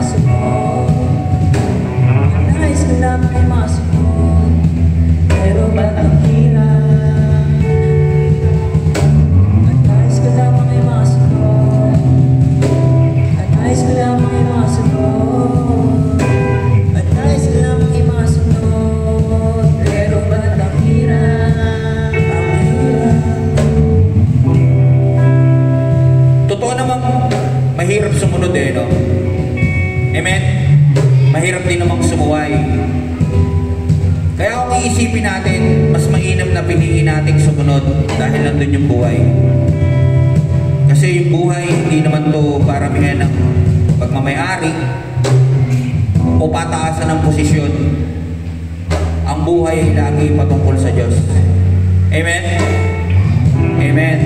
makasunod. Nais ko lang ay makasunod, pero ba't ang hirap? Nais ko lang ay makasunod, nais ko lang ay makasunod, nais ko lang ay makasunod, pero ba't ang hirap? Ang hirap. Totoo namang mahirap sumunod eh, no? Amen? Mahirap din namang sumuway. Kaya kung iisipin natin, mas mainam na piliin nating sumunod dahil nandun yung buhay. Kasi yung buhay, hindi naman to paramihan ng pagmamayari o pataasan ng posisyon. Ang buhay ay lagi patungkol sa Diyos. Amen? Amen.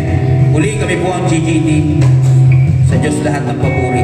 Muli kami po ang GGT. Sa Diyos lahat ng papuri.